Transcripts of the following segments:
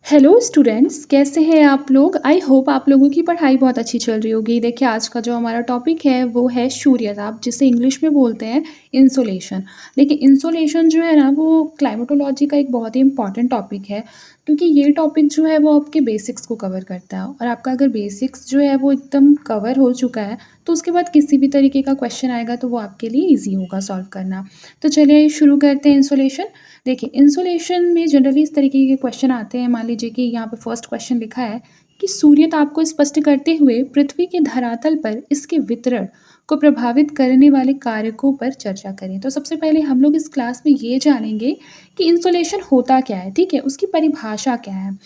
Hello students, कैसे हैं आप लोग? आई होप आप लोगों की पढ़ाई बहुत अच्छी चल रही होगी। देखिए, आज का जो हमारा टॉपिक है वो है सूर्यताप, जिसे इंग्लिश में बोलते हैं इंसोलेशन। देखिए, इंसोलेशन जो है ना वो क्लाइमेटोलॉजी का एक बहुत ही इंपॉर्टेंट टॉपिक है, क्योंकि ये टॉपिक जो है वो आपके बेसिक्स को कवर करता है। और आपका अगर बेसिक्स जो है वो एकदम कवर हो चुका है तो उसके बाद किसी भी तरीके का क्वेश्चन आएगा तो वो आपके लिए ईजी होगा सॉल्व करना। तो चलिए शुरू करते हैं इंसोलेशन। देखिए, इंसुलेशन में जनरली इस तरीके के क्वेश्चन आते हैं। मान लीजिए कि यहाँ पे फर्स्ट क्वेश्चन लिखा है कि सूर्यताप को स्पष्ट करते हुए पृथ्वी के धरातल पर इसके वितरण को प्रभावित करने वाले कारकों पर चर्चा करें। तो सबसे पहले हम लोग इस क्लास में ये जानेंगे कि इंसुलेशन होता क्या है, ठीक है, उसकी परिभाषा क्या है।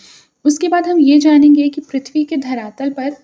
उसके बाद हम ये जानेंगे कि पृथ्वी के धरातल पर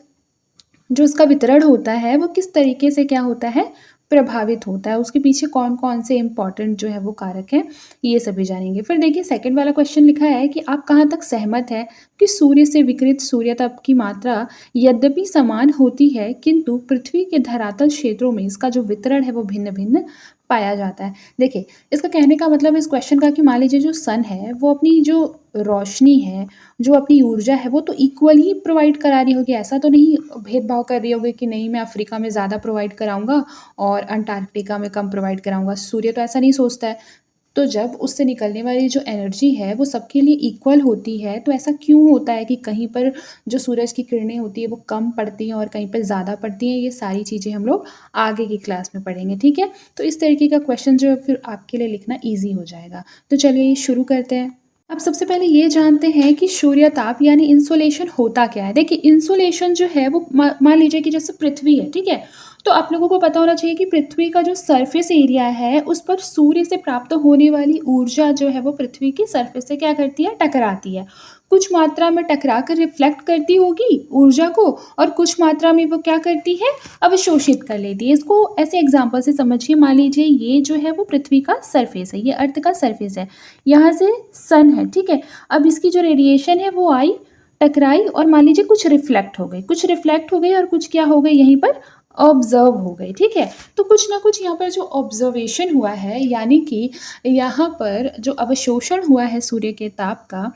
जो इसका वितरण होता है वो किस तरीके से क्या होता है, प्रभावित होता है, उसके पीछे कौन-कौन से इम्पोर्टेंट जो है वो कारक हैं, ये सभी जानेंगे। फिर देखिए, सेकंड वाला क्वेश्चन लिखा है कि आप कहाँ तक सहमत हैं कि सूर्य से विकिरित सूर्यताप की मात्रा यद्यपि समान होती है, किंतु पृथ्वी के धरातल क्षेत्रों में इसका जो वितरण है वो भिन्न-भिन्न पाया जाता है। देखिए, इसका कहने का मतलब इस क्वेश्चन का कि मान लीजिए जो सन है वो अपनी जो रोशनी है, जो अपनी ऊर्जा है वो तो इक्वल ही प्रोवाइड करा रही होगी। ऐसा तो नहीं भेदभाव कर रही होगी कि नहीं, मैं अफ्रीका में ज़्यादा प्रोवाइड कराऊँगा और अंटार्कटिका में कम प्रोवाइड कराऊँगा। सूर्य तो ऐसा नहीं सोचता है। तो जब उससे निकलने वाली जो एनर्जी है वो सबके लिए इक्वल होती है, तो ऐसा क्यों होता है कि कहीं पर जो सूरज की किरणें होती है वो कम पड़ती हैं और कहीं पर ज़्यादा पड़ती हैं? ये सारी चीज़ें हम लोग आगे की क्लास में पढ़ेंगे, ठीक है? तो इस तरीके का क्वेश्चन जो है फिर आपके लिए लिखना ईज़ी हो जाएगा। तो चलिए शुरू करते हैं। अब सबसे पहले ये जानते हैं कि सूर्यताप यानी इंसोलेशन होता क्या है। देखिए, इंसोलेशन जो है वो मान लीजिए कि जैसे पृथ्वी है, ठीक है, तो आप लोगों को पता होना चाहिए कि पृथ्वी का जो सरफेस एरिया है उस पर सूर्य से प्राप्त होने वाली ऊर्जा जो है वो पृथ्वी की सरफेस से क्या करती है, टकराती है। कुछ मात्रा में टकरा कर रिफ्लेक्ट करती होगी ऊर्जा को, और कुछ मात्रा में वो क्या करती है, अवशोषित कर लेती है। इसको ऐसे एग्जाम्पल से समझिए। मान लीजिए ये जो है वो पृथ्वी का सरफेस है, ये अर्थ का सरफेस है, यहाँ से सन है, ठीक है। अब इसकी जो रेडिएशन है वो आई, टकराई, और मान लीजिए कुछ रिफ्लेक्ट हो गई और कुछ क्या हो गई, यहीं पर ऑब्जर्व हो गई, ठीक है। तो कुछ ना कुछ यहाँ पर जो ऑब्जर्वेशन हुआ है, यानी कि यहाँ पर जो अवशोषण हुआ है सूर्य के ताप का,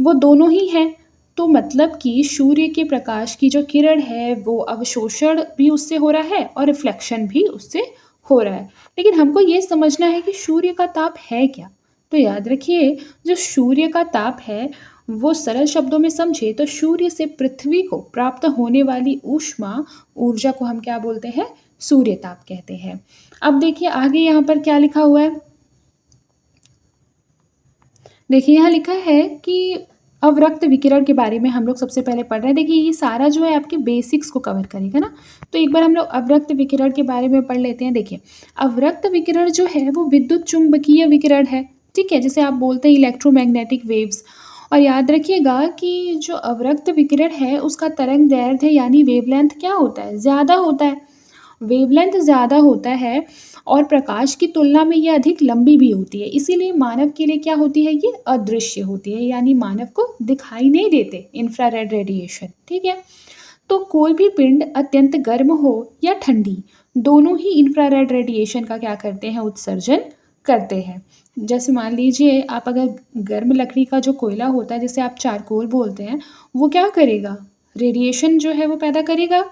वो दोनों ही हैं। तो मतलब कि सूर्य के प्रकाश की जो किरण है वो अवशोषण भी उससे हो रहा है और रिफ्लेक्शन भी उससे हो रहा है। लेकिन हमको ये समझना है कि सूर्य का ताप है क्या। तो याद रखिए, जो सूर्य का ताप है वो सरल शब्दों में समझे तो सूर्य से पृथ्वी को प्राप्त होने वाली ऊष्मा ऊर्जा को हम क्या बोलते हैं, सूर्य ताप कहते हैं। अब देखिए आगे यहाँ पर क्या लिखा हुआ है। देखिए, यहाँ लिखा है कि अवरक्त विकिरण के बारे में हम लोग सबसे पहले पढ़ रहे हैं। देखिए, ये सारा जो है आपके बेसिक्स को कवर करेगा ना। तो एक बार हम लोग अवरक्त विकिरण के बारे में पढ़ लेते हैं। देखिए, अवरक्त विकिरण जो है वो विद्युत चुंबकीय विकिरण है, ठीक है, जिसे आप बोलते हैं इलेक्ट्रोमैग्नेटिक वेव्स। और याद रखिएगा कि जो अवरक्त विकिरण है उसका तरंग दैर्ध्य यानी वेवलेंथ क्या होता है, ज़्यादा होता है। वेवलेंथ ज़्यादा होता है और प्रकाश की तुलना में ये अधिक लंबी भी होती है, इसीलिए मानव के लिए क्या होती है, ये अदृश्य होती है, यानी मानव को दिखाई नहीं देते इंफ्रारेड रेडिएशन, ठीक है। तो कोई भी पिंड अत्यंत गर्म हो या ठंडी, दोनों ही इंफ्रारेड रेडिएशन का क्या करते हैं, उत्सर्जन करते हैं। जैसे मान लीजिए आप अगर गर्म लकड़ी का जो कोयला होता है जिसे आप चारकोल बोलते हैं, वो क्या करेगा, रेडिएशन जो है वो पैदा करेगा,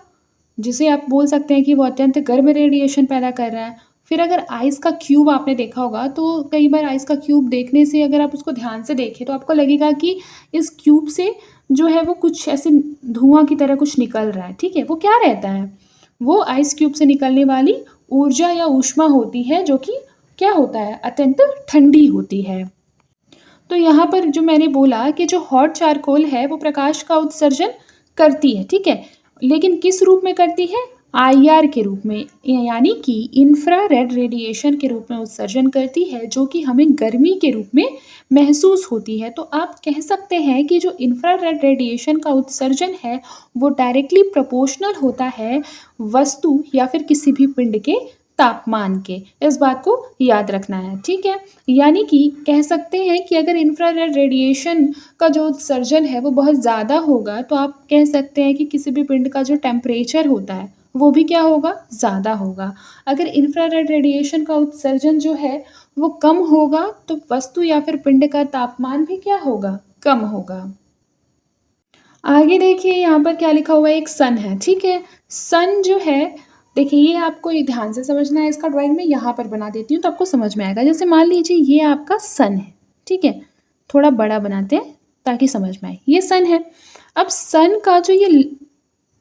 जिसे आप बोल सकते हैं कि वो अत्यंत गर्म रेडिएशन पैदा कर रहा है। फिर अगर आइस का क्यूब आपने देखा होगा, तो कई बार आइस का क्यूब देखने से अगर आप उसको ध्यान से देखें तो आपको लगेगा कि इस क्यूब से जो है वो कुछ ऐसे धुआं की तरह कुछ निकल रहा है, ठीक है। वो क्या रहता है, वो आइस क्यूब से निकलने वाली ऊर्जा या ऊष्मा होती है, जो कि क्या होता है, अत्यंत ठंडी होती है। तो यहाँ पर जो मैंने बोला कि जो हॉट चारकोल है वो प्रकाश का उत्सर्जन करती है, ठीक है, लेकिन किस रूप में करती है, आईआर के रूप में, यानी कि इंफ्रारेड रेडिएशन के रूप में उत्सर्जन करती है, जो कि हमें गर्मी के रूप में महसूस होती है। तो आप कह सकते हैं कि जो इंफ्रारेड रेडिएशन का उत्सर्जन है वो डायरेक्टली प्रोपोर्शनल होता है वस्तु या फिर किसी भी पिंड के तापमान के। इस बात को याद रखना है, ठीक है। यानी कि कह सकते हैं कि अगर इंफ्रारेड रेडिएशन का जो उत्सर्जन है वो बहुत ज़्यादा होगा तो आप कह सकते हैं कि किसी भी पिंड का जो टेम्परेचर होता है वो भी क्या होगा, ज़्यादा होगा। अगर इंफ्रारेड रेडिएशन का उत्सर्जन जो है वो कम होगा तो वस्तु या फिर पिंड का तापमान भी क्या होगा, कम होगा। आगे देखिए यहाँ पर क्या लिखा हुआ है, एक सन है, ठीक है। सन जो है, देखिए ये आपको ये ध्यान से समझना है, इसका ड्राइंग मैं यहाँ पर बना देती हूँ तो आपको समझ में आएगा। जैसे मान लीजिए ये आपका सन है, ठीक है। थोड़ा बड़ा बनाते हैं ताकि समझ में आए। ये सन है। अब सन का जो ये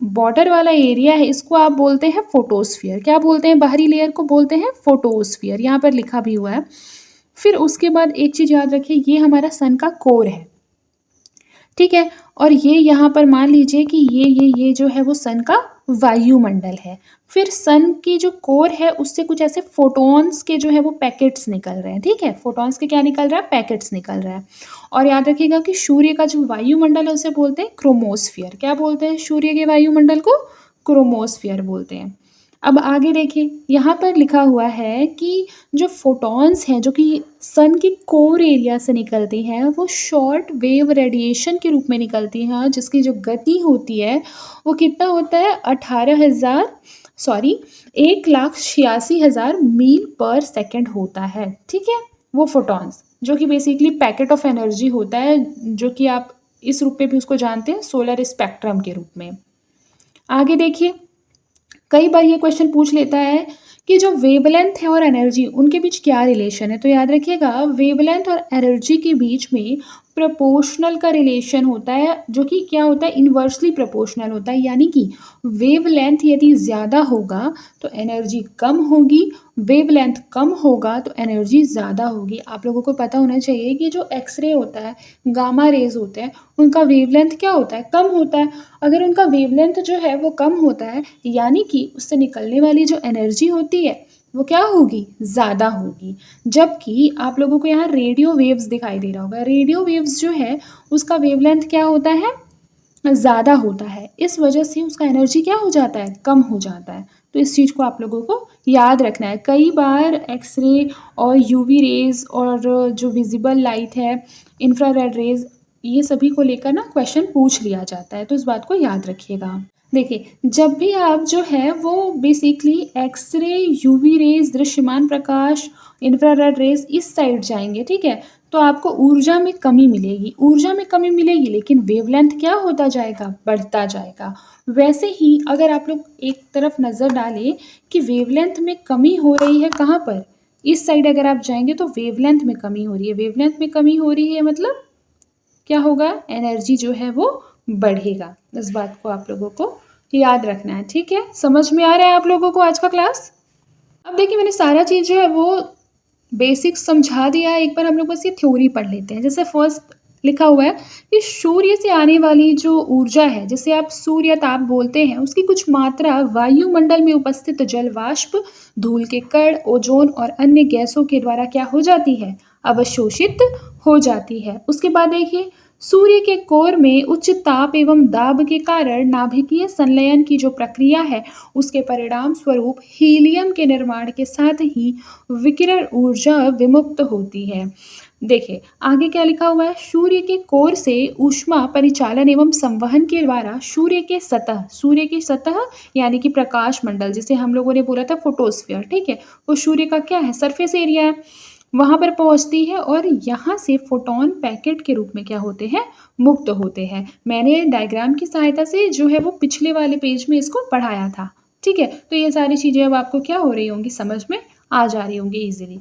बॉर्डर वाला एरिया है, इसको आप बोलते हैं फोटोस्फियर। क्या बोलते हैं? बाहरी लेयर को बोलते हैं फोटोस्फियर। यहाँ पर लिखा भी हुआ है। फिर उसके बाद एक चीज़ याद रखिए, ये हमारा सन का कोर है, ठीक है। और ये यहाँ पर मान लीजिए कि ये जो है वो सन का वायुमंडल है। फिर सन की जो कोर है उससे कुछ ऐसे फोटॉन्स के जो है वो पैकेट्स निकल रहे हैं, ठीक है। फोटॉन्स के क्या निकल रहा है? पैकेट्स निकल रहा है। और याद रखिएगा कि सूर्य का जो वायुमंडल है उसे बोलते हैं क्रोमोस्फियर। क्या बोलते हैं? सूर्य के वायुमंडल को क्रोमोस्फियर बोलते हैं। अब आगे देखिए, यहाँ पर लिखा हुआ है कि जो फोटॉन्स हैं जो कि सन की कोर एरिया से निकलती हैं, वो शॉर्ट वेव रेडिएशन के रूप में निकलती हैं, जिसकी जो गति होती है वो कितना होता है? 1,86,000 मील पर सेकंड होता है, ठीक है। वो फोटॉन्स जो कि बेसिकली पैकेट ऑफ एनर्जी होता है, जो कि आप इस रूप में भी उसको जानते हैं, सोलर स्पेक्ट्रम के रूप में। आगे देखिए, कई बार ये क्वेश्चन पूछ लेता है कि जो वेवलेंथ है और एनर्जी, उनके बीच क्या रिलेशन है। तो याद रखिएगा, वेवलेंथ और एनर्जी के बीच में प्रोपोर्शनल का रिलेशन होता है, जो कि क्या होता है? इन्वर्सली प्रोपोर्शनल होता है। यानी कि वेवलेंथ यदि ज़्यादा होगा तो एनर्जी कम होगी, वेवलेंथ कम होगा तो एनर्जी ज़्यादा होगी। आप लोगों को पता होना चाहिए कि जो एक्सरे होता है, गामा रेज होते हैं, उनका वेवलेंथ क्या होता है? कम होता है। अगर उनका वेवलेंथ जो है वो कम होता है, यानी कि उससे निकलने वाली जो एनर्जी होती है वो क्या होगी? ज़्यादा होगी। जबकि आप लोगों को यहाँ रेडियो वेव्स दिखाई दे रहा होगा। रेडियो वेव्स जो है उसका वेवलेंथ क्या होता है? ज़्यादा होता है। इस वजह से उसका एनर्जी क्या हो जाता है? कम हो जाता है। तो इस चीज़ को आप लोगों को याद रखना है। कई बार एक्सरे और यूवी रेज़ और जो विजिबल लाइट है, इंफ्रारेड रेज़, ये सभी को लेकर ना क्वेश्चन पूछ लिया जाता है, तो इस बात को याद रखिएगा। देखिए, जब भी आप जो है वो बेसिकली एक्सरे, यूवी रेज़, दृश्यमान प्रकाश, इंफ्रारेड रेज़ इस साइड जाएंगे, ठीक है, तो आपको ऊर्जा में कमी मिलेगी। ऊर्जा में कमी मिलेगी, लेकिन वेवलेंथ क्या होता जाएगा? बढ़ता जाएगा। वैसे ही अगर आप लोग एक तरफ नज़र डालें कि वेवलेंथ में कमी हो रही है कहाँ पर? इस साइड अगर आप जाएंगे तो वेवलेंथ में कमी हो रही है। वेवलेंथ में कमी हो रही है मतलब क्या होगा? एनर्जी जो है वो बढ़ेगा। इस बात को आप लोगों को याद रखना है, ठीक है। समझ में आ रहा है आप लोगों को आज का क्लास? अब देखिए, मैंने सारा चीज़ जो है वो बेसिक्स समझा दिया है। एक बार हम लोग बस ये थ्योरी पढ़ लेते हैं। जैसे फर्स्ट लिखा हुआ है कि सूर्य से आने वाली जो ऊर्जा है, जिसे आप सूर्य ताप बोलते हैं, उसकी कुछ मात्रा वायुमंडल में उपस्थित जल वाष्प, धूल के कण, ओजोन और अन्य गैसों के द्वारा क्या हो जाती है? अवशोषित हो जाती है। उसके बाद देखिए, सूर्य के कोर में उच्च ताप एवं दाब के कारण नाभिकीय संलयन की जो प्रक्रिया है, उसके परिणाम स्वरूप हीलियम के निर्माण के साथ ही विकिरण ऊर्जा विमुक्त होती है। देखिए आगे क्या लिखा हुआ है, सूर्य के कोर से ऊष्मा परिचालन एवं संवहन के द्वारा सूर्य की सतह यानी कि प्रकाश मंडल, जिसे हम लोगों ने बोला था फोटोस्फीयर, ठीक है, वो सूर्य का क्या है? सरफेस एरिया है, वहां पर पहुंचती है और यहाँ से फोटोन पैकेट के रूप में क्या होते हैं? मुक्त होते हैं। मैंने डायग्राम की सहायता से जो है वो पिछले वाले पेज में इसको पढ़ाया था, ठीक है। तो ये सारी चीजें अब आपको क्या हो रही होंगी? समझ में आ जा रही होंगी इजीली।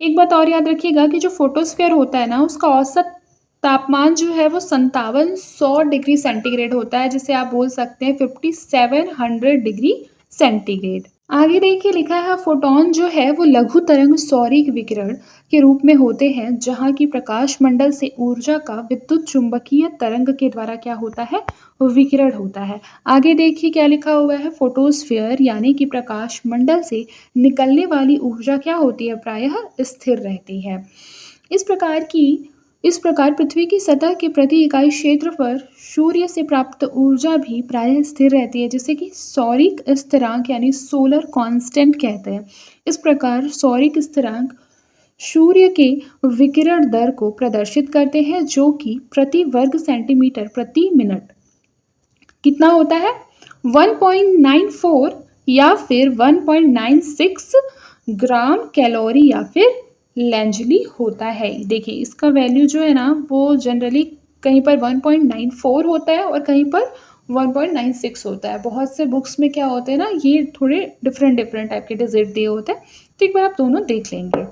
एक बात और याद रखिएगा कि जो फोटोस्फीयर होता है ना, उसका औसत तापमान जो है वो 5700 डिग्री सेंटीग्रेड होता है, जिसे आप बोल सकते हैं 5700 डिग्री सेंटीग्रेड। आगे देखिए लिखा है, फोटोन जो है वो लघु तरंग सौरिक विकिरण के रूप में होते हैं, जहाँ की प्रकाश मंडल से ऊर्जा का विद्युत चुंबकीय तरंग के द्वारा क्या होता है? विकिरण होता है। आगे देखिए क्या लिखा हुआ है, फोटोस्फीयर यानी कि प्रकाश मंडल से निकलने वाली ऊर्जा क्या होती है? प्रायः स्थिर रहती है। इस प्रकार पृथ्वी की सतह के प्रति इकाई क्षेत्र पर सूर्य से प्राप्त ऊर्जा भी प्रायः स्थिर रहती है, जिसे कि सौरिक स्थिरांक यानी सोलर कांस्टेंट कहते हैं। इस प्रकार सौरिक स्थिरांक सूर्य के विकिरण दर को प्रदर्शित करते हैं, जो कि प्रति वर्ग सेंटीमीटर प्रति मिनट कितना होता है? 1.94 या फिर 1.96 ग्राम कैलोरी या फिर लैंजली होता है। देखिए इसका वैल्यू जो है ना वो जनरली कहीं पर 1.94 होता है और कहीं पर 1.96 होता है। बहुत से बुक्स में क्या होते हैं ना, ये थोड़े डिफरेंट टाइप के डिजिट दिए होते हैं, तो एक बार आप दोनों देख लेंगे।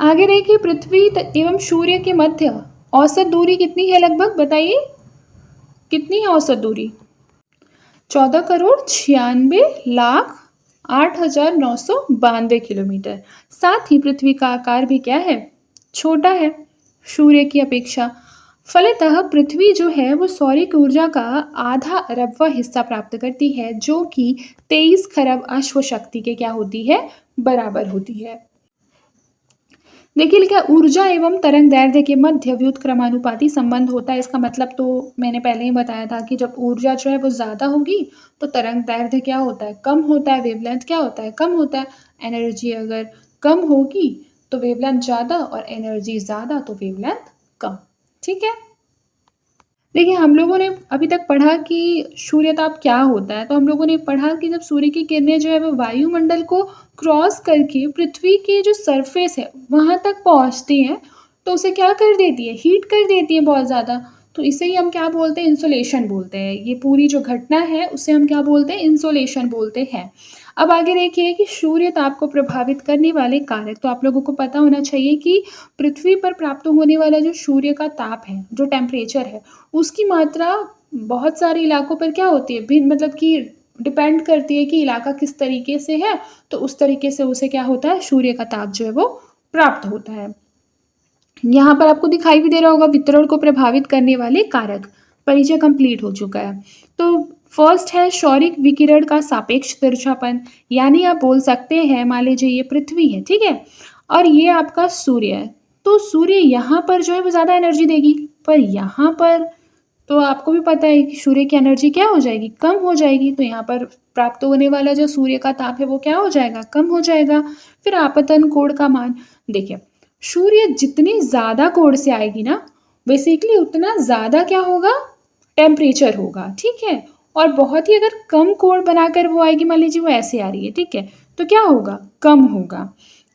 आगे देखिए, पृथ्वी एवं सूर्य के मध्य औसत दूरी कितनी है लगभग, बताइए कितनी है औसत दूरी? 14,96,08,992 किलोमीटर। साथ ही पृथ्वी का आकार भी क्या है, छोटा है सूर्य की अपेक्षा। फलतः पृथ्वी जो है वो सौरिक ऊर्जा का आधा अरबवां हिस्सा प्राप्त करती है, जो कि 23 खरब अश्व शक्ति के क्या होती है, बराबर होती है। देखिए क्या ऊर्जा एवं तरंग दैर्ध्य के मध्य व्युत्क्रमानुपाती संबंध होता है। इसका मतलब तो मैंने पहले ही बताया था कि जब ऊर्जा जो है वो ज़्यादा होगी तो तरंग दैर्ध्य क्या होता है, कम होता है, वेवलेंथ क्या होता है, कम होता है। एनर्जी अगर कम होगी तो वेवलेंथ ज़्यादा, और एनर्जी ज़्यादा तो वेवलेंथ कम। ठीक है, देखिए हम लोगों ने अभी तक पढ़ा कि सूर्यताप क्या होता है। तो हम लोगों ने पढ़ा कि जब सूर्य की किरणें जो है वो वायुमंडल को क्रॉस करके पृथ्वी की जो सरफेस है वहाँ तक पहुँचती हैं, तो उसे क्या कर देती है, हीट कर देती है बहुत ज़्यादा। तो इसे ही हम क्या बोलते हैं, इंसोलेशन बोलते हैं। ये पूरी जो घटना है उसे हम क्या बोलते हैं, इंसोलेशन बोलते हैं। अब आगे देखिए कि सूर्य ताप को प्रभावित करने वाले कारक। तो आप लोगों को पता होना चाहिए कि पृथ्वी पर प्राप्त होने वाला जो सूर्य का ताप है, जो टेम्परेचर है, उसकी मात्रा बहुत सारे इलाकों पर क्या होती है, भिन्न, मतलब कि डिपेंड करती है कि इलाका किस तरीके से है, तो उस तरीके से उसे क्या होता है, सूर्य का ताप जो है वो प्राप्त होता है। यहाँ पर आपको दिखाई भी दे रहा होगा वितरण को प्रभावित करने वाले कारक। परिचय कंप्लीट हो चुका है। तो फर्स्ट है सौरिक विकिरण का सापेक्ष तिरछापन, यानी आप बोल सकते हैं, मान लीजिए ये पृथ्वी है, ठीक है, और ये आपका सूर्य है। तो सूर्य यहाँ पर जो है वो ज़्यादा एनर्जी देगी, पर यहाँ पर तो आपको भी पता है कि सूर्य की एनर्जी क्या हो जाएगी, कम हो जाएगी। तो यहाँ पर प्राप्त होने वाला जो सूर्य का ताप है वो क्या हो जाएगा, कम हो जाएगा। फिर आपतन कोण का मान, देखिए सूर्य जितनी ज़्यादा कोण से आएगी ना, बेसिकली उतना ज़्यादा क्या होगा, टेम्परेचर होगा, ठीक है। और बहुत ही अगर कम कोण बनाकर वो आएगी, मान लीजिए वो ऐसे आ रही है, ठीक है, तो क्या होगा, कम होगा।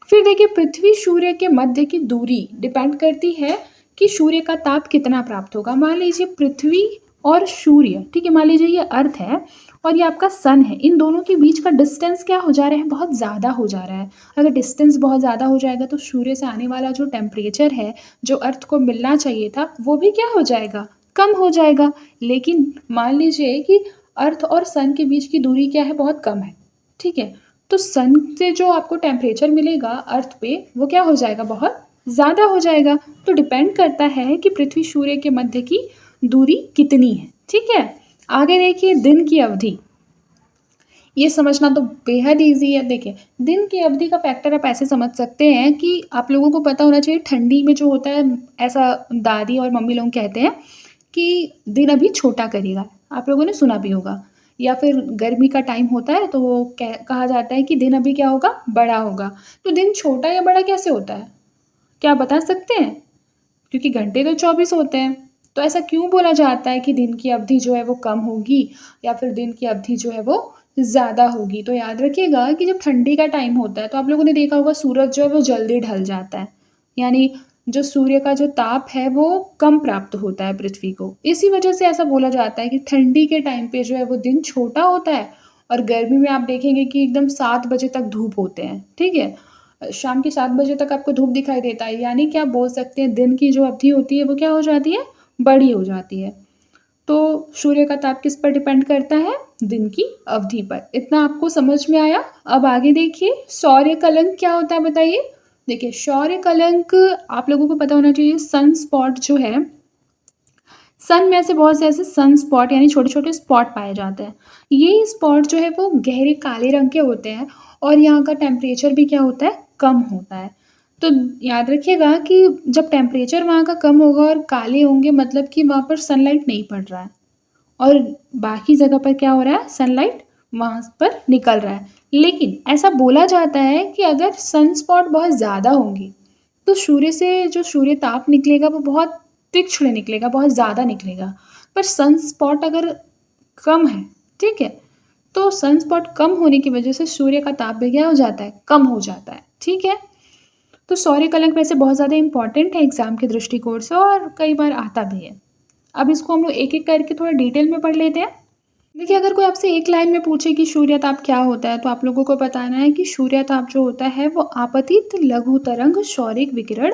फिर देखिए पृथ्वी सूर्य के मध्य की दूरी डिपेंड करती है कि सूर्य का ताप कितना प्राप्त होगा। मान लीजिए पृथ्वी और सूर्य, ठीक है, मान लीजिए ये अर्थ है और ये आपका सन है, इन दोनों के बीच का डिस्टेंस क्या हो जा रहा है, बहुत ज़्यादा हो जा रहा है। अगर डिस्टेंस बहुत ज़्यादा हो जाएगा तो सूर्य से आने वाला जो टेम्परेचर है, जो अर्थ को मिलना चाहिए था, वो भी क्या हो जाएगा, कम हो जाएगा। लेकिन मान लीजिए कि अर्थ और सन के बीच की दूरी क्या है, बहुत कम है, ठीक है, तो सन से जो आपको टेम्परेचर मिलेगा अर्थ पे, वो क्या हो जाएगा, बहुत ज़्यादा हो जाएगा। तो डिपेंड करता है कि पृथ्वी सूर्य के मध्य की दूरी कितनी है, ठीक है। आगे देखिए दिन की अवधि, ये समझना तो बेहद ईजी है। देखिए दिन की अवधि का फैक्टर आप ऐसे समझ सकते हैं कि आप लोगों को पता होना चाहिए, ठंडी में जो होता है, ऐसा दादी और मम्मी लोग कहते हैं कि दिन अभी छोटा करेगा, आप लोगों ने सुना भी होगा। या फिर गर्मी का टाइम होता है तो वो कहा जाता है कि दिन अभी क्या होगा, बड़ा होगा। तो दिन छोटा या बड़ा कैसे होता है, क्या आप बता सकते हैं? क्योंकि घंटे तो 24 होते हैं, तो ऐसा क्यों बोला जाता है कि दिन की अवधि जो है वो कम होगी या फिर दिन की अवधि जो है वो ज़्यादा होगी? तो याद रखिएगा कि जब ठंडी का टाइम होता है तो आप लोगों ने देखा होगा सूरज जो है वो जल्दी ढल जाता है, यानी जो सूर्य का जो ताप है वो कम प्राप्त होता है पृथ्वी को। इसी वजह से ऐसा बोला जाता है कि ठंडी के टाइम पे जो है वो दिन छोटा होता है, और गर्मी में आप देखेंगे कि एकदम 7 बजे तक धूप होते हैं, ठीक है, शाम के 7 बजे तक आपको धूप दिखाई देता है। यानी कि आप बोल सकते हैं दिन की जो अवधि होती है वो क्या हो जाती है, बड़ी हो जाती है। तो सूर्य का ताप किस पर डिपेंड करता है, दिन की अवधि पर। इतना आपको समझ में आया। अब आगे देखिए सौर्य कलंक क्या होता है, बताइए। देखिए सौर्य कलंक आप लोगों को पता होना चाहिए, सन स्पॉट जो है, सन में ऐसे बहुत से ऐसे सन स्पॉट यानी छोटे छोटे स्पॉट पाए जाते हैं। ये स्पॉट जो है वो गहरे काले रंग के होते हैं, और यहाँ का टेम्परेचर भी क्या होता है, कम होता है। तो याद रखिएगा कि जब टेम्परेचर वहाँ का कम होगा और काले होंगे, मतलब कि वहाँ पर सनलाइट नहीं पड़ रहा है, और बाकी जगह पर क्या हो रहा है, सनलाइट वहाँ पर निकल रहा है। लेकिन ऐसा बोला जाता है कि अगर सन स्पॉट बहुत ज़्यादा होंगे तो सूर्य से जो सूर्य ताप निकलेगा वो बहुत तीक्ष्ण निकलेगा, बहुत ज़्यादा निकलेगा। पर सन स्पॉट अगर कम है, ठीक है, तो सन स्पॉट कम होने की वजह से सूर्य का ताप भी क्या हो जाता है, कम हो जाता है, ठीक है। तो सौरिक अलंक वैसे बहुत ज़्यादा इंपॉर्टेंट है एग्जाम के दृष्टिकोण से और कई बार आता भी है। अब इसको हम लोग एक एक करके थोड़ा डिटेल में पढ़ लेते हैं। देखिए, अगर कोई आपसे एक लाइन में पूछे कि सूर्यताप क्या होता है, तो आप लोगों को बताना है कि सूर्यताप जो होता है वो आपतित लघु तरंग सौरिक विकिरण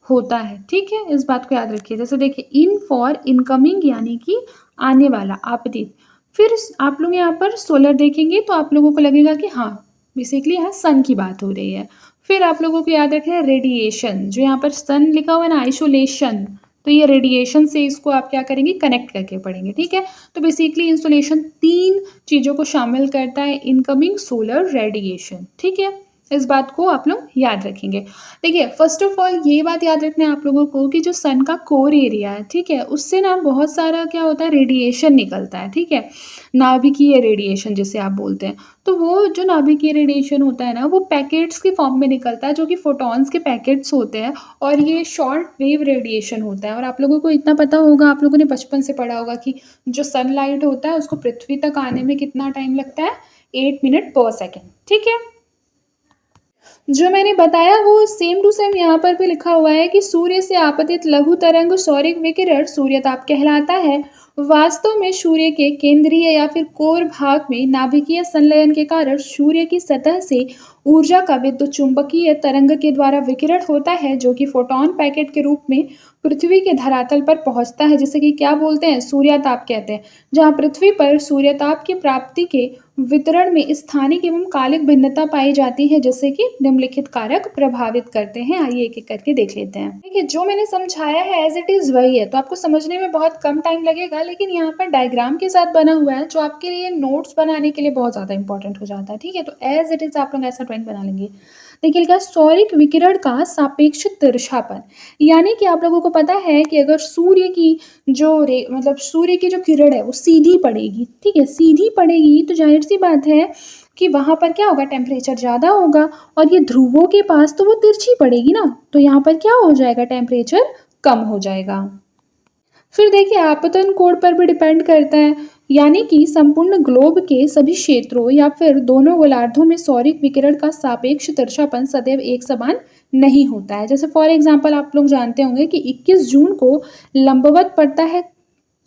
होता है। ठीक है, इस बात को याद रखिए। जैसे देखिए, इन फॉर इनकमिंग यानी कि आने वाला, आपतित। फिर आप लोग यहाँ पर सोलर देखेंगे तो आप लोगों को लगेगा कि हाँ, बेसिकली यहाँ सन की बात हो रही है। फिर आप लोगों को याद रखना है रेडिएशन, जो यहाँ पर सन लिखा हुआ है ना, आइसोलेशन, तो ये रेडिएशन से इसको आप क्या करेंगे, कनेक्ट करके पढ़ेंगे। ठीक है, तो बेसिकली इंसुलेशन 3 चीज़ों को शामिल करता है, इनकमिंग, सोलर, रेडिएशन। ठीक है, इस बात को आप लोग याद रखेंगे। देखिए, फर्स्ट ऑफ ऑल ये बात याद रखना है आप लोगों को कि जो सन का कोर एरिया है, ठीक है, उससे ना बहुत सारा क्या होता है, रेडिएशन निकलता है। ठीक है, नाभिकीय रेडिएशन जिसे आप बोलते हैं। तो वो जो नाभिकीय रेडिएशन होता है ना, वो पैकेट्स के फॉर्म में निकलता है, जो कि फोटॉन्स के पैकेट्स होते हैं, और ये शॉर्ट वेव रेडिएशन होता है। और आप लोगों को इतना पता होगा, आप लोगों ने बचपन से पढ़ा होगा कि जो सनलाइट होता है उसको पृथ्वी तक आने में कितना टाइम लगता है, 8 मिनट पर सेकेंड। ठीक है, जो मैंने बताया वो सेम टू सेम यहाँ पर भी लिखा हुआ है कि सूर्य से आपतित लघु तरंग सौरिक विकिरण सूर्यताप कहलाता है। वास्तव में सूर्य के केंद्रीय या फिर कोर भाग में नाभिकीय संलयन के कारण सूर्य की सतह से ऊर्जा का विद्युत चुंबकीय तरंग के द्वारा विकिरण होता है, जो कि फोटॉन पैकेट के रूप में पृथ्वी के धरातल पर पहुंचता है, जिसे कि क्या बोलते हैं, सूर्यताप कहते हैं। जहां पृथ्वी पर सूर्यताप की प्राप्ति के वितरण में स्थानिक एवं कालिक भिन्नता पाई जाती है, जिससे कि निम्नलिखित कारक प्रभावित करते हैं। आइए एक एक करके देख लेते हैं। देखिए, जो मैंने समझाया है एज इट इज वही है, तो आपको समझने में बहुत कम टाइम लगेगा, लेकिन यहाँ पर डायग्राम के साथ बना हुआ है, जो आपके लिए नोट्स बनाने के लिए बहुत ज़्यादा इंपॉर्टेंट हो जाता है। ठीक है, तो एज इट इज आप लोग ऐसा ड्राइंग बना लेंगे। देखिए, लिखा सौरिक विकिरण का सापेक्ष तिरछापन, यानी कि आप लोगों को पता है कि अगर सूर्य की जो मतलब सूर्य की जो किरण है वो सीधी पड़ेगी, ठीक है, सीधी पड़ेगी, तो जाहिर सी बात है कि वहां पर क्या होगा, टेम्परेचर ज़्यादा होगा, और ये ध्रुवों के पास तो वो तिरछी पड़ेगी ना, तो यहाँ पर क्या हो जाएगा, टेम्परेचर कम हो जाएगा। फिर देखिए, आपतन कोण पर भी डिपेंड करता है, यानी कि संपूर्ण ग्लोब के सभी क्षेत्रों या फिर दोनों गोलार्धों में सौरिक विकिरण का सापेक्ष तिरछापन सदैव एक समान नहीं होता है। जैसे फॉर एग्जांपल आप लोग जानते होंगे कि 21 जून को लंबवत पड़ता है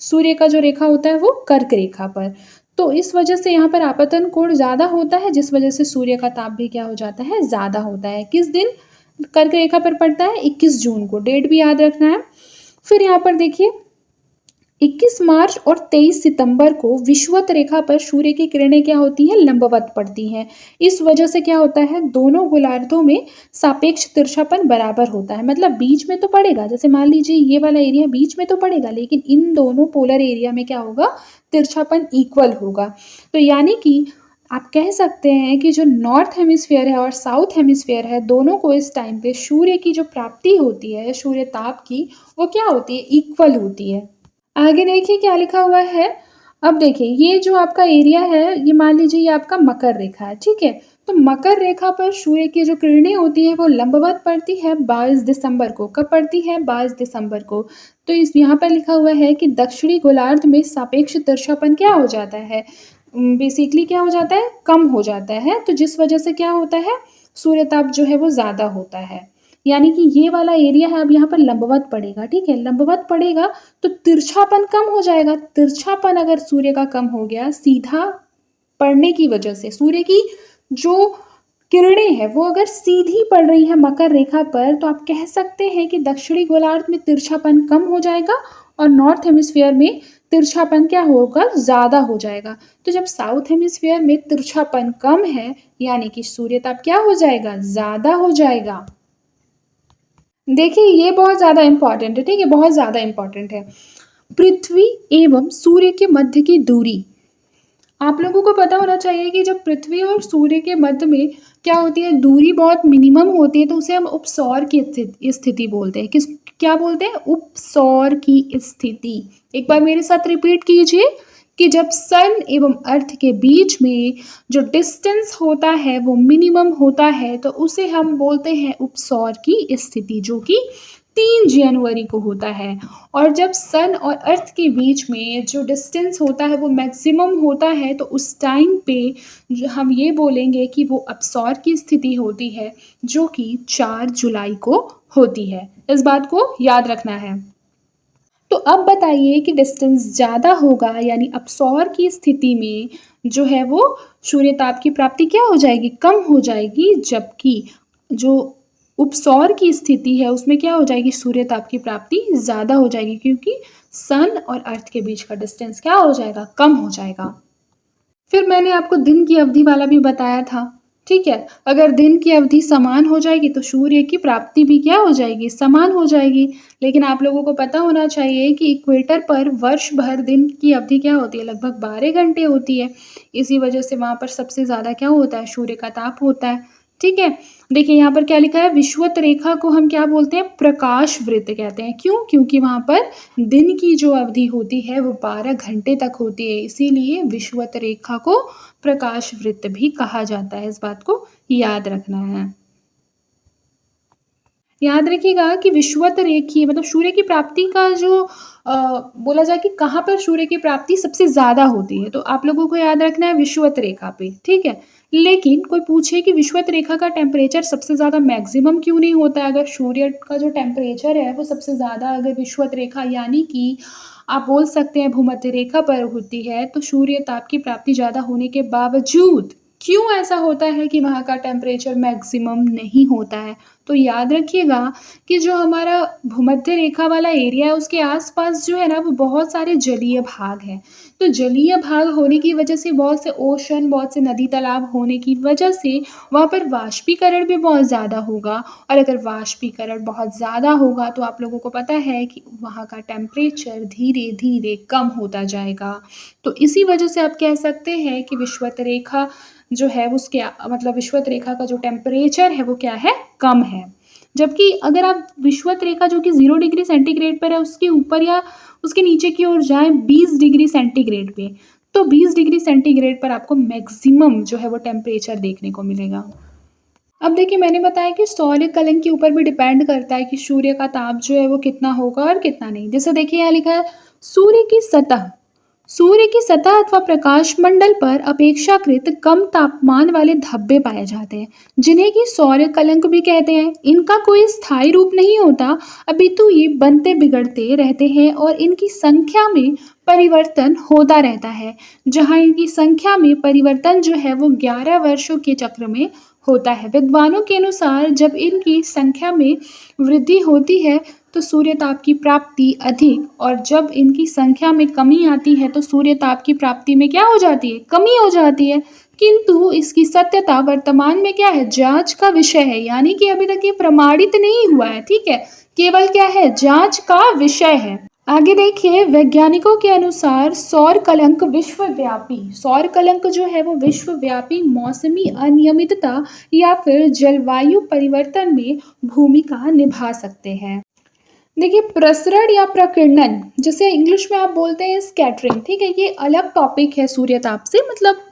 सूर्य का जो रेखा होता है वो कर्क रेखा पर, तो इस वजह से यहाँ पर आपतन कोण ज़्यादा होता है, जिस वजह से सूर्य का ताप भी क्या हो जाता है, ज़्यादा होता है। किस दिन कर्क रेखा पर पड़ता है, 21 जून को, डेट भी याद रखना है। फिर यहाँ पर देखिए, 21 मार्च और 23 सितंबर को विषुवत रेखा पर सूर्य की किरणें क्या होती हैं, लंबवत पड़ती हैं। इस वजह से क्या होता है, दोनों गोलार्धों में सापेक्ष तिरछापन बराबर होता है, मतलब बीच में तो पड़ेगा, जैसे मान लीजिए ये वाला एरिया बीच में तो पड़ेगा, लेकिन इन दोनों पोलर एरिया में क्या होगा, तिरछापन इक्वल होगा। तो यानी कि आप कह सकते हैं कि जो नॉर्थ हेमिस्फीयर है और साउथ हेमिस्फीयर है, दोनों को इस टाइम पे सूर्य की जो प्राप्ति होती है, सूर्य ताप की, वो क्या होती है, इक्वल होती है। आगे देखिए क्या लिखा हुआ है। अब देखिए, ये जो आपका एरिया है, ये मान लीजिए ये आपका मकर रेखा है, ठीक है, तो मकर रेखा पर सूर्य की जो किरणें होती है वो लंबवत पड़ती है 22 दिसंबर को। कब पड़ती है, 22 दिसंबर को। तो इस यहाँ पर लिखा हुआ है कि दक्षिणी गोलार्ध में सापेक्ष तिरछापन क्या हो जाता है, बेसिकली क्या हो जाता है, कम हो जाता है, तो जिस वजह से क्या होता है, सूर्यताप जो है वो ज़्यादा होता है। यानी कि ये वाला एरिया है, अब यहाँ पर लंबवत पड़ेगा, ठीक है, लंबवत पड़ेगा तो तिरछापन कम हो जाएगा। तिरछापन अगर सूर्य का कम हो गया सीधा पड़ने की वजह से, सूर्य की जो किरणें हैं वो अगर सीधी पड़ रही है मकर रेखा पर, तो आप कह सकते हैं कि दक्षिणी गोलार्ध में तिरछापन कम हो जाएगा और नॉर्थ हेमिस्फीयर में तिरछापन क्या होगा, ज़्यादा हो जाएगा। तो जब साउथ हेमिस्फीयर में तिरछापन कम है, यानी कि सूर्यताप क्या हो जाएगा, ज़्यादा हो जाएगा। देखिए, ये बहुत ज़्यादा इंपॉर्टेंट है, ठीक है, बहुत ज़्यादा इंपॉर्टेंट है। पृथ्वी एवं सूर्य के मध्य की दूरी, आप लोगों को पता होना चाहिए कि जब पृथ्वी और सूर्य के मध्य में क्या होती है, दूरी बहुत मिनिमम होती है, तो उसे हम उपसौर की स्थिति बोलते हैं। किस, क्या बोलते हैं, उपसौर की स्थिति। एक बार मेरे साथ रिपीट कीजिए कि जब सन एवं अर्थ के बीच में जो डिस्टेंस होता है वो मिनिमम होता है, तो उसे हम बोलते हैं उपसौर की स्थिति, जो कि 3 जनवरी को होता है। और जब सन और अर्थ के बीच में जो डिस्टेंस होता है वो मैक्सिमम होता है, तो उस टाइम पे जो हम ये बोलेंगे कि वो अपसौर की स्थिति होती है, जो कि 4 जुलाई को होती है। इस बात को याद रखना है। तो अब बताइए कि डिस्टेंस ज़्यादा होगा यानी अपसौर की स्थिति में जो है वो सूर्य ताप की प्राप्ति क्या हो जाएगी? कम हो जाएगी, जबकि जो उपसौर की स्थिति है उसमें क्या हो जाएगी? सूर्य ताप की प्राप्ति ज़्यादा हो जाएगी, क्योंकि सन और अर्थ के बीच का डिस्टेंस क्या हो जाएगा? कम हो जाएगा। फिर मैंने आपको दिन की अवधि वाला भी बताया था, ठीक है? अगर दिन की अवधि समान हो जाएगी तो सूर्य की प्राप्ति भी क्या हो जाएगी? समान हो जाएगी। लेकिन आप लोगों को पता होना चाहिए कि इक्वेटर पर वर्ष भर दिन की अवधि क्या होती है? लगभग 12 घंटे होती है। इसी वजह से वहाँ पर सबसे ज़्यादा क्या होता है? सूर्य का ताप होता है, ठीक है? देखिए यहाँ पर क्या लिखा है? विषुवत रेखा को हम क्या बोलते हैं? प्रकाश वृत्त कहते हैं। क्यों? क्योंकि वहाँ पर दिन की जो अवधि होती है वो 12 घंटे तक होती है, इसीलिए विषुवत रेखा को प्रकाश वृत्त भी कहा जाता है। इस बात को याद रखना है। याद रखिएगा कि विषुवत रेखीय मतलब सूर्य की प्राप्ति का जो बोला जाए कि कहाँ पर सूर्य की प्राप्ति सबसे ज़्यादा होती है, तो आप लोगों को याद रखना है विषुवत रेखा पे, ठीक है? लेकिन कोई पूछे कि विषुवत रेखा का टेम्परेचर सबसे ज़्यादा मैक्सिमम क्यों नहीं होता है? अगर सूर्य का जो टेम्परेचर है वो सबसे ज़्यादा अगर विषुवत रेखा यानी कि आप बोल सकते हैं भूमध्य रेखा पर होती है, तो सूर्य ताप की प्राप्ति ज़्यादा होने के बावजूद क्यों ऐसा होता है कि वहाँ का टेम्परेचर मैक्सिमम नहीं होता है? तो याद रखिएगा कि जो हमारा भूमध्य रेखा वाला एरिया है उसके आसपास जो है ना वो बहुत सारे जलीय भाग हैं। तो जलीय भाग होने की वजह से बहुत से ओशन, बहुत से नदी तालाब होने की वजह से वहाँ पर वाष्पीकरण भी बहुत ज़्यादा होगा, और अगर वाष्पीकरण बहुत ज़्यादा होगा तो आप लोगों को पता है कि वहाँ का टेम्परेचर धीरे धीरे कम होता जाएगा। तो इसी वजह से आप कह सकते हैं कि विषुवत रेखा जो है उसके मतलब विषुवत रेखा का जो टेम्परेचर है वो क्या है? कम है। जबकि अगर आप विषुवत रेखा जो कि 0 डिग्री सेंटीग्रेड पर है उसके ऊपर या उसके नीचे की ओर जाएँ 20 डिग्री सेंटीग्रेड पे, तो 20 डिग्री सेंटीग्रेड पर आपको मैक्सिमम जो है वो टेम्परेचर देखने को मिलेगा। अब देखिए मैंने बताया कि सौर कलंक के ऊपर भी डिपेंड करता है कि सूर्य का ताप जो है वो कितना होगा और कितना नहीं। जैसे देखिए यहाँ लिखा है सूर्य की सतह अथवा प्रकाश मंडल पर अपेक्षाकृत कम तापमान वाले धब्बे पाए जाते हैं, जिन्हें कि सौर कलंक भी कहते हैं। इनका कोई स्थायी रूप नहीं होता, अपितु ये बनते बिगड़ते रहते हैं और इनकी संख्या में परिवर्तन होता रहता है। जहाँ इनकी संख्या में परिवर्तन जो है वो 11 वर्षों के चक्र में होता है। विद्वानों के अनुसार जब इनकी संख्या में वृद्धि होती है तो सूर्य ताप की प्राप्ति अधिक, और जब इनकी संख्या में कमी आती है तो सूर्य ताप की प्राप्ति में क्या हो जाती है? कमी हो जाती है। किंतु इसकी सत्यता वर्तमान में क्या है? जांच का विषय है, यानी कि अभी तक ये प्रमाणित नहीं हुआ है, ठीक है? केवल क्या है? जांच का विषय है। आगे देखिए वैज्ञानिकों के अनुसार सौर कलंक जो है वो विश्वव्यापी मौसमी अनियमितता या फिर जलवायु परिवर्तन में भूमिका निभा सकते हैं। देखिए प्रसरण या प्रकीर्णन, जैसे इंग्लिश में आप बोलते हैं स्कैटरिंग, ठीक है? ये अलग टॉपिक है सूर्यताप से, मतलब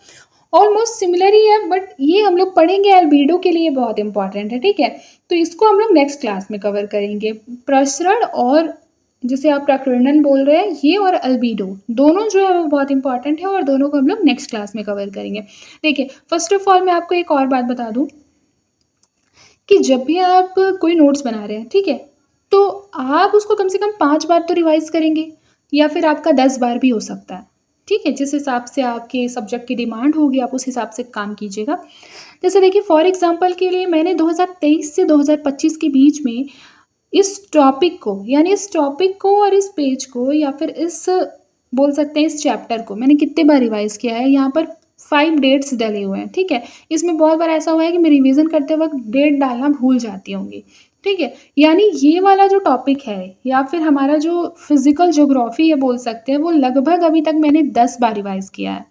ऑलमोस्ट सिमिलर ही है, बट ये हम लोग पढ़ेंगे एल्बिडो के लिए बहुत इंपॉर्टेंट है, ठीक है? तो इसको हम लोग नेक्स्ट क्लास में कवर करेंगे। प्रसरण और जैसे आप प्रकीर्णन बोल रहे हैं, ये और अल्बिडो दोनों जो है वो बहुत इंपॉर्टेंट है और दोनों को हम लोग नेक्स्ट क्लास में कवर करेंगे। देखिए फर्स्ट ऑफ ऑल मैं आपको एक और बात बता दूं कि जब भी आप कोई नोट्स बना रहे हैं, ठीक है, तो आप उसको कम से कम 5 बार तो रिवाइज करेंगे, या फिर आपका 10 बार भी हो सकता है, ठीक है? जिस हिसाब से आपके सब्जेक्ट की डिमांड होगी आप उस हिसाब से काम कीजिएगा। जैसे देखिए फॉर एग्जांपल के लिए मैंने 2023 से 2025 के बीच में इस टॉपिक को और इस पेज को या फिर इस बोल सकते हैं इस चैप्टर को मैंने कितने बार रिवाइज किया है। यहाँ पर 5 डेट्स डले हुए हैं, ठीक है? इसमें बहुत बार ऐसा हुआ है कि मैं रिवीजन करते वक्त डेट डालना भूल जाती होंगी, ठीक है? यानी ये वाला जो टॉपिक है या फिर हमारा जो फिजिकल ज्योग्राफी है बोल सकते हैं, वो लगभग अभी तक मैंने 10 बार रिवाइज किया है,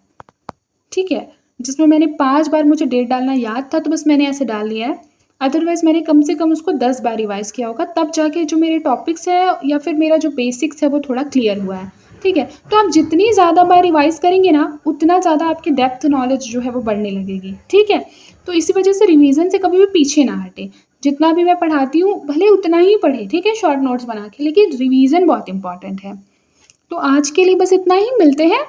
ठीक है? जिसमें मैंने 5 बार मुझे डेट डालना याद था तो बस मैंने ऐसे डाल लिया है, अदरवाइज मैंने कम से कम उसको 10 बार रिवाइज किया होगा, तब जाके जो मेरे टॉपिक्स है या फिर मेरा जो बेसिक्स है वो थोड़ा क्लियर हुआ है, ठीक है? तो आप जितनी ज़्यादा बार रिवाइज करेंगे ना उतना ज़्यादा आपकी डेप्थ नॉलेज जो है वो बढ़ने लगेगी, ठीक है? तो इसी वजह से रिवीजन से कभी भी पीछे ना हटे। जितना भी मैं पढ़ाती हूँ भले उतना ही पढ़े, ठीक है, शॉर्ट नोट्स बना के, लेकिन रिवीजन बहुत इंपॉर्टेंट है। तो आज के लिए बस इतना ही, मिलते हैं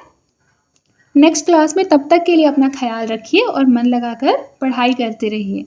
नेक्स्ट क्लास में। तब तक के लिए अपना ख्याल रखिए और मन लगाकर पढ़ाई करते रहिए।